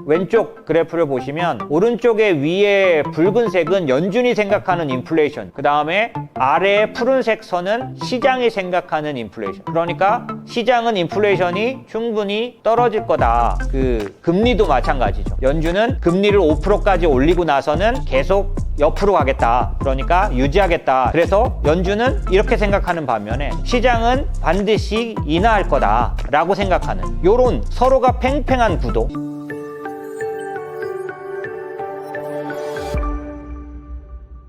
왼쪽 그래프를 보시면 오른쪽에 위에 붉은색은 연준이 생각하는 인플레이션, 그 다음에 아래에 푸른색 선은 시장이 생각하는 인플레이션. 그러니까 시장은 인플레이션이 충분히 떨어질 거다. 금리도 마찬가지죠. 연준은 금리를 5%까지 올리고 나서는 계속 옆으로 가겠다. 그러니까 유지하겠다. 그래서 연준은 이렇게 생각하는 반면에 시장은 반드시 인하할 거다 라고 생각하는, 요런 서로가 팽팽한 구도.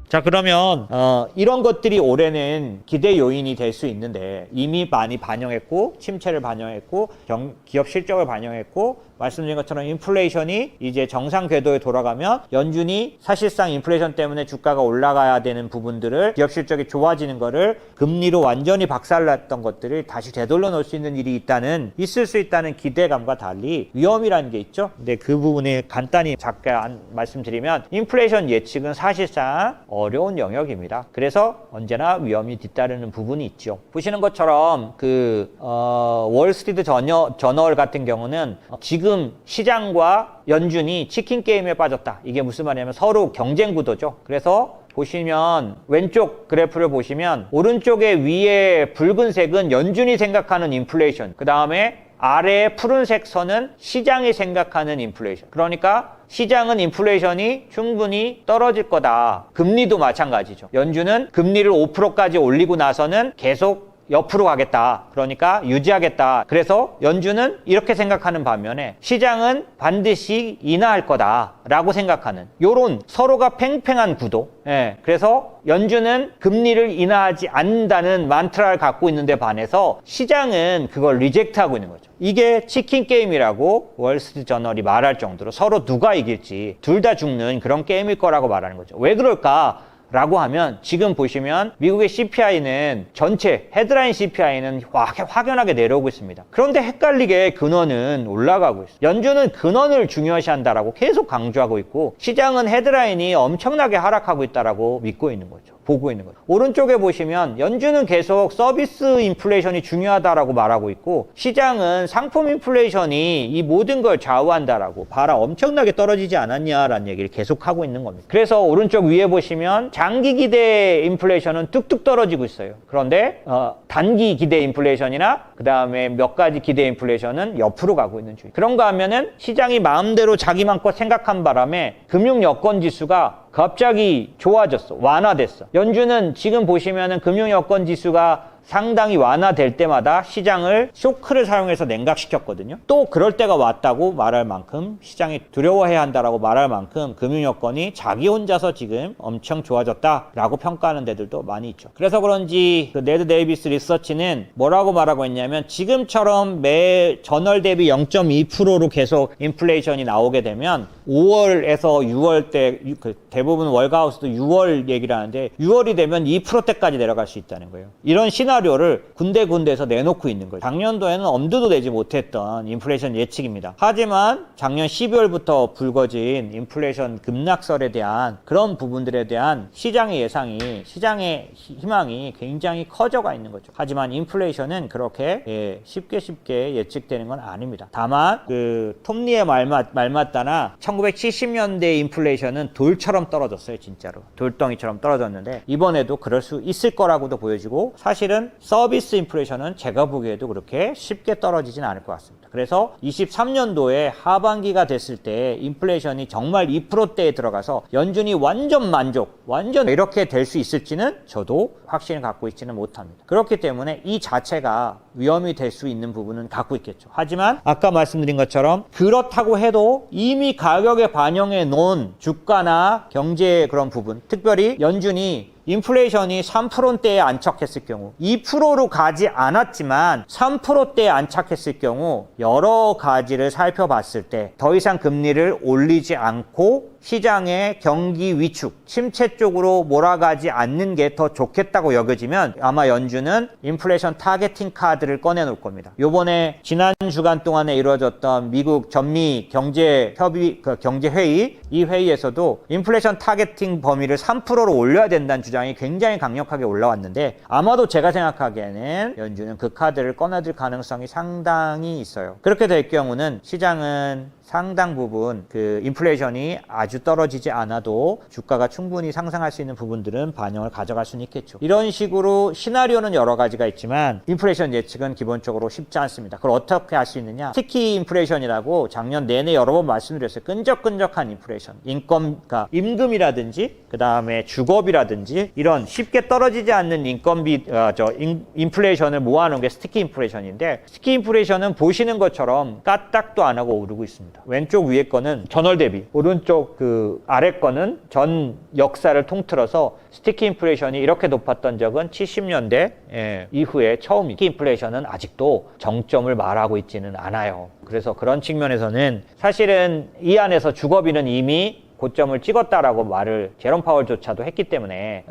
자, 그러면 이런 것들이 올해는 기대 요인이 될 수 있는데, 이미 많이 반영했고 침체를 반영했고 기업 실적을 반영했고, 말씀드린 것처럼 인플레이션이 이제 정상 궤도에 돌아가면 연준이 사실상 인플레이션 때문에 주가가 올라가야 되는 부분들을, 기업 실적이 좋아지는 거를 금리로 완전히 박살났던 것들을 다시 되돌려 놓을 수 있는 일이 있을 수 있다는 기대감과 달리 위험이라는 게 있죠. 근데 그 부분에 간단히 잠깐 말씀드리면, 인플레이션 예측은 사실상 어려운 영역입니다. 그래서 언제나 위험이 뒤따르는 부분이 있죠. 보시는 것처럼 월스트리트 저널 같은 경우는 지금 시장과 연준이 치킨 게임에 빠졌다. 이게 무슨 말이냐면 서로 경쟁 구도죠. 그래서 보시면 왼쪽 그래프를 보시면 오른쪽에 위에 붉은색은 연준이 생각하는 인플레이션, 그 다음에 아래에 푸른색 선은 시장이 생각하는 인플레이션. 그러니까 시장은 인플레이션이 충분히 떨어질 거다. 금리도 마찬가지죠. 연준은 금리를 5%까지 올리고 나서는 계속 옆으로 가겠다. 그러니까 유지하겠다. 그래서 연준은 이렇게 생각하는 반면에 시장은 반드시 인하할 거다 라고 생각하는, 요런 서로가 팽팽한 구도. 그래서 연준은 금리를 인하하지 않는다는 만트라를 갖고 있는데 반해서 시장은 그걸 리젝트하고 있는 거죠. 이게 치킨 게임이라고 월스트리트 저널이 말할 정도로 서로 누가 이길지 둘 다 죽는 그런 게임일 거라고 말하는 거죠. 왜 그럴까? 라고 하면, 지금 보시면 미국의 CPI는 전체 헤드라인 CPI는 확연하게 내려오고 있습니다. 그런데 헷갈리게 근원은 올라가고 있어요. 연준은 근원을 중요시한다라고 계속 강조하고 있고, 시장은 헤드라인이 엄청나게 하락하고 있다라고 믿고 있는 거죠. 보고 있는 거죠. 오른쪽에 보시면 연준은 계속 서비스 인플레이션이 중요하다라고 말하고 있고, 시장은 상품 인플레이션이 이 모든 걸 좌우한다라고, 봐라 엄청나게 떨어지지 않았냐라는 얘기를 계속 하고 있는 겁니다. 그래서 오른쪽 위에 보시면 장기 기대 인플레이션은 뚝뚝 떨어지고 있어요. 그런데 단기 기대 인플레이션이나 그 다음에 몇 가지 기대 인플레이션은 옆으로 가고 있는 중이에요. 그런가 하면은 시장이 마음대로 자기 맘껏 생각한 바람에 금융 여건 지수가 갑자기 좋아졌어. 완화됐어. 연준은 지금 보시면은 금융 여건 지수가 상당히 완화될 때마다 시장을 쇼크를 사용해서 냉각시켰거든요. 또 그럴 때가 왔다고 말할 만큼, 시장이 두려워해야 한다라고 말할 만큼 금융 여건이 자기 혼자서 지금 엄청 좋아졌다라고 평가하는 데들도 많이 있죠. 그래서 그런지 네드 데이비스 리서치는 뭐라고 말하고 있냐면, 지금처럼 매 전월 대비 0.2%로 계속 인플레이션이 나오게 되면 5월에서 6월 때, 대부분 월가하우스도 6월 얘기를 하는데, 6월이 되면 2%대까지 내려갈 수 있다는 거예요. 이런 시나리오를 군데군데에서 내놓고 있는 거예요. 작년도에는 엄두도 내지 못했던 인플레이션 예측입니다. 하지만 작년 12월부터 불거진 인플레이션 급락설에 대한 그런 부분들에 대한 시장의 예상이, 시장의 희망이 굉장히 커져가 있는 거죠. 하지만 인플레이션은 그렇게 쉽게 예측되는 건 아닙니다. 다만 톱니의 말 맞다나 1970년대 인플레이션은 돌처럼 떨어졌어요. 진짜로 돌덩이처럼 떨어졌는데, 이번에도 그럴 수 있을 거라고도 보여지고, 사실은 서비스 인플레이션은 제가 보기에도 그렇게 쉽게 떨어지진 않을 것 같습니다. 그래서 23년도에 하반기가 됐을 때 인플레이션이 정말 2%대에 들어가서 연준이 완전 이렇게 될 수 있을지는 저도 확신을 갖고 있지는 못합니다. 그렇기 때문에 이 자체가 위험이 될 수 있는 부분은 갖고 있겠죠. 하지만 아까 말씀드린 것처럼 그렇다고 해도 이미 가격에 반영해 놓은 주가나 경제의 그런 부분, 특별히 연준이 인플레이션이 3%대에 안착했을 경우, 2%로 가지 않았지만 3%대에 안착했을 경우, 여러 가지를 살펴봤을 때 더 이상 금리를 올리지 않고 시장의 경기 위축, 침체 쪽으로 몰아가지 않는 게 더 좋겠다고 여겨지면, 아마 연준은 인플레이션 타겟팅 카드를 꺼내놓을 겁니다. 요번에 지난 주간 동안에 이루어졌던 미국 전미 경제회의, 이 회의에서도 인플레이션 타겟팅 범위를 3%로 올려야 된다는 주장이 굉장히 강력하게 올라왔는데, 아마도 제가 생각하기에는 연준은 그 카드를 꺼내들 가능성이 상당히 있어요. 그렇게 될 경우는 시장은 상당 부분 그 인플레이션이 아주 떨어지지 않아도 주가가 충분히 상승할 수 있는 부분들은 반영을 가져갈 수는 있겠죠. 이런 식으로 시나리오는 여러 가지가 있지만 인플레이션 예측은 기본적으로 쉽지 않습니다. 그걸 어떻게 할 수 있느냐? 스티키 인플레이션이라고 작년 내내 여러 번 말씀드렸어요. 끈적끈적한 인플레이션. 그러니까 임금이라든지 그 다음에 주거비라든지 이런 쉽게 떨어지지 않는 인플레이션을 모아놓은 게 스티키 인플레이션인데, 스티키 인플레이션은 보시는 것처럼 까딱도 안 하고 오르고 있습니다. 왼쪽 위에 거는 전월 대비, 오른쪽 그 아래 거는 전 역사를 통틀어서 스티키 인플레이션이 이렇게 높았던 적은 70년대 이후에 처음입니다. 스티키 인플레이션은 아직도 정점을 말하고 있지는 않아요. 그래서 그런 측면에서는 사실은 이 안에서 주거비는 이미 고점을 찍었다라고 말을 제롬 파월조차도 했기 때문에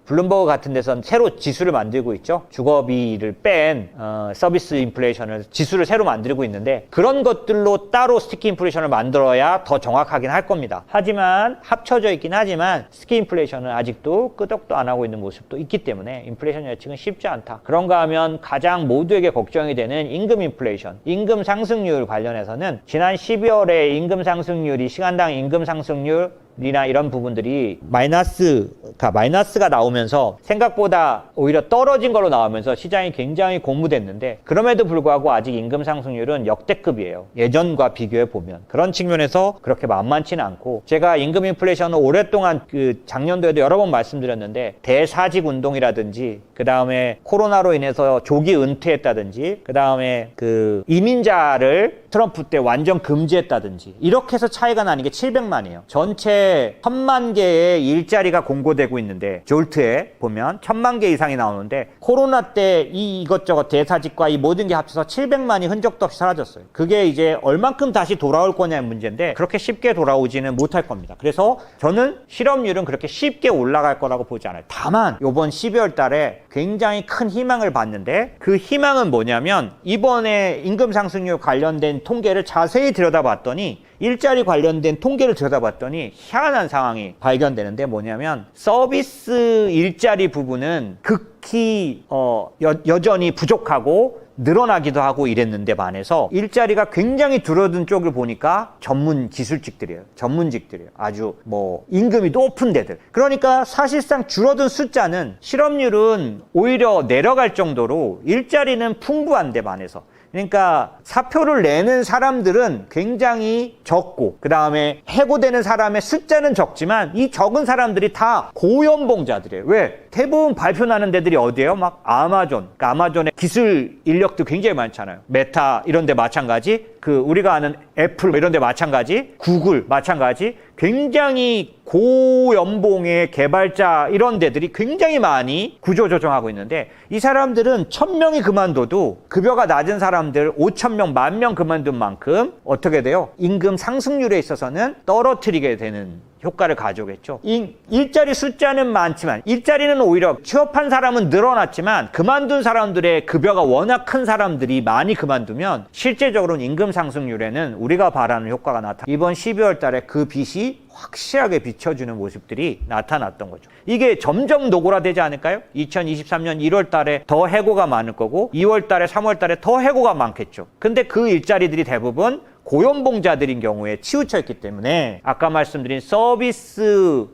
블룸버그 같은 데서는 새로 지수를 만들고 있죠. 주거비를 뺀 서비스 인플레이션을 지수를 새로 만들고 있는데, 그런 것들로 따로 스티키 인플레이션을 만들어야 더 정확하긴 할 겁니다. 하지만 합쳐져 있긴 하지만 스티키 인플레이션은 아직도 끄덕도 안 하고 있는 모습도 있기 때문에 인플레이션 예측은 쉽지 않다. 그런가 하면 가장 모두에게 걱정이 되는 임금 인플레이션, 임금 상승률 관련해서는 지난 12월에 임금 상승률이 시간당 임금 상승률 이나 이런 부분들이 마이너스가 나오면서 생각보다 오히려 떨어진 걸로 나오면서 시장이 굉장히 공무됐는데, 그럼에도 불구하고 아직 임금 상승률은 역대급이에요. 예전과 비교해 보면. 그런 측면에서 그렇게 만만치는 않고, 제가 임금 인플레이션을 오랫동안 그 작년도에도 여러 번 말씀드렸는데, 대사직 운동이라든지 그 다음에 코로나로 인해서 조기 은퇴했다든지 그 다음에 그 이민자를 트럼프 때 완전 금지했다든지 이렇게 해서 차이가 나는 게 700만이에요. 전체 1000만 개의 일자리가 공고되고 있는데, 졸트에 보면 1000만 개 이상이 나오는데, 코로나 때 이 이것저것 대사직과 이 모든 게 합쳐서 700만이 흔적도 없이 사라졌어요. 그게 이제 얼만큼 다시 돌아올 거냐의 문제인데, 그렇게 쉽게 돌아오지는 못할 겁니다. 그래서 저는 실업률은 그렇게 쉽게 올라갈 거라고 보지 않아요. 다만 이번 12월 달에 굉장히 큰 희망을 봤는데, 그 희망은 뭐냐면, 이번에 임금 상승률 관련된 통계를 자세히 들여다봤더니, 일자리 관련된 통계를 들여다봤더니 희한한 상황이 발견되는데, 뭐냐면 서비스 일자리 부분은 극히 여전히 부족하고 늘어나기도 하고 이랬는데, 반해서 일자리가 굉장히 줄어든 쪽을 보니까 전문직들이에요. 아주 임금이 높은 데들. 그러니까 사실상 줄어든 숫자는, 실업률은 오히려 내려갈 정도로 일자리는 풍부한데 반해서. 그러니까 사표를 내는 사람들은 굉장히 적고, 그 다음에 해고되는 사람의 숫자는 적지만 이 적은 사람들이 다 고연봉자들이에요. 왜? 대부분 발표나는 데들이 어디예요? 막 그러니까 아마존의 기술 인력도 굉장히 많잖아요. 메타 이런 데 마찬가지, 우리가 아는 애플 이런 데 마찬가지, 구글 마찬가지, 굉장히 고연봉의 개발자 이런 데들이 굉장히 많이 구조조정하고 있는데, 이 사람들은 1000명이 그만둬도 급여가 낮은 사람들 5000명, 10,000명 그만둔 만큼 어떻게 돼요? 임금 상승률에 있어서는 떨어뜨리게 되는 효과를 가져오겠죠. 일자리 숫자는 많지만, 일자리는 오히려 취업한 사람은 늘어났지만 그만둔 사람들의 급여가 워낙 큰 사람들이 많이 그만두면 실제적으로는 임금 상승률에는 우리가 바라는 효과가 이번 12월 달에 그 빛이 확실하게 비춰주는 모습들이 나타났던 거죠. 이게 점점 노골화되지 않을까요? 2023년 1월 달에 더 해고가 많을 거고, 2월 달에 3월 달에 더 해고가 많겠죠. 근데 그 일자리들이 대부분 고연봉자들인 경우에 치우쳐 있기 때문에, 아까 말씀드린 서비스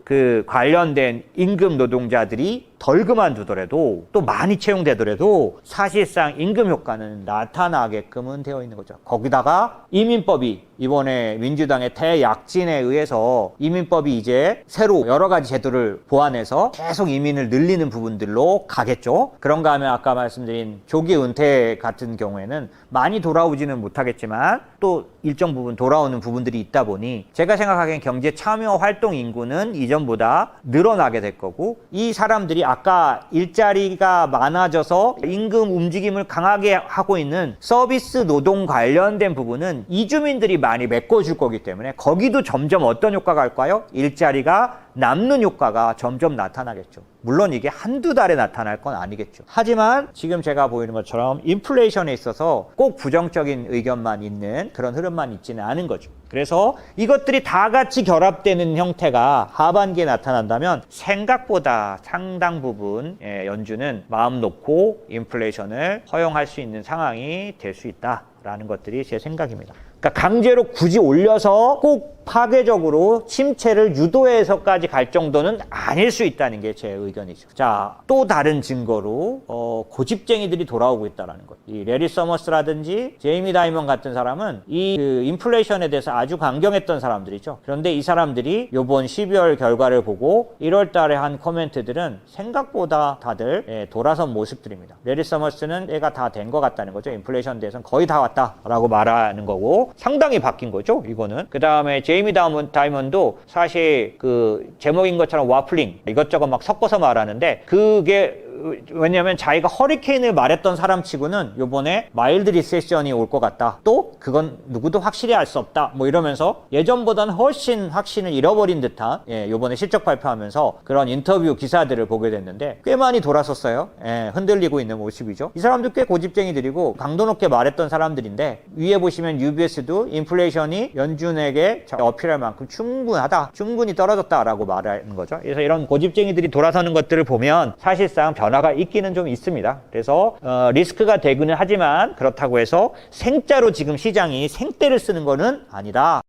관련된 임금 노동자들이 덜 그만두더라도, 또 많이 채용되더라도 사실상 임금 효과는 나타나게끔은 되어 있는 거죠. 거기다가 이민법이 이번에 민주당의 대약진에 의해서 이민법이 이제 새로 여러 가지 제도를 보완해서 계속 이민을 늘리는 부분들로 가겠죠. 그런가 하면 아까 말씀드린 조기 은퇴 같은 경우에는 많이 돌아오지는 못하겠지만 또 일정 부분 돌아오는 부분들이 있다 보니, 제가 생각하기엔 경제 참여 활동 인구는 이전보다 늘어나게 될 거고, 이 사람들이 아까 일자리가 많아져서 임금 움직임을 강하게 하고 있는 서비스 노동 관련된 부분은 이주민들이 많이 메꿔줄 거기 때문에, 거기도 점점 어떤 효과가 할까요? 일자리가 남는 효과가 점점 나타나겠죠. 물론 이게 한두 달에 나타날 건 아니겠죠. 하지만 지금 제가 보이는 것처럼 인플레이션에 있어서 꼭 부정적인 의견만 있는 그런 흐름만 있지는 않은 거죠. 그래서 이것들이 다 같이 결합되는 형태가 하반기에 나타난다면 생각보다 상당 부분 연준은 마음 놓고 인플레이션을 허용할 수 있는 상황이 될 수 있다라는 것들이 제 생각입니다. 그러니까 강제로 굳이 올려서 꼭 파괴적으로 침체를 유도해서까지 갈 정도는 아닐 수 있다는 게 제 의견이죠. 자, 또 다른 증거로 고집쟁이들이 돌아오고 있다는 것. 이 레리 서머스라든지 제이미 다이먼 같은 사람은 이 인플레이션에 대해서 아주 강경했던 사람들이죠. 그런데 이 사람들이 이번 12월 결과를 보고 1월 달에 한 코멘트들은 생각보다 다들 돌아선 모습들입니다. 레리 서머스는 애가 다 된 것 같다는 거죠. 인플레이션에 대해서는 거의 다 왔다라고 말하는 거고 상당히 바뀐 거죠. 이거는. 그 다음에 제이미 다이먼도 사실 그 제목인 것처럼 와플링 이것저것 막 섞어서 말하는데 그게 왜냐하면 자기가 허리케인을 말했던 사람치고는 요번에 마일드 리세션이 올 것 같다. 또 그건 누구도 확실히 알 수 없다. 뭐 이러면서 예전보다는 훨씬 확신을 잃어버린 듯한 요번에 실적 발표하면서 그런 인터뷰 기사들을 보게 됐는데 꽤 많이 돌아섰어요. 흔들리고 있는 모습이죠. 이 사람도 꽤 고집쟁이들이고 강도 높게 말했던 사람들인데 위에 보시면 UBS도 인플레이션이 연준에게 어필할 만큼 충분하다. 충분히 떨어졌다라고 말하는 거죠. 그래서 이런 고집쟁이들이 돌아서는 것들을 보면 사실상 변화가 있기는 좀 있습니다. 그래서 리스크가 되기는 하지만 그렇다고 해서 생짜로 지금 시장이 생떼를 쓰는 거는 아니다.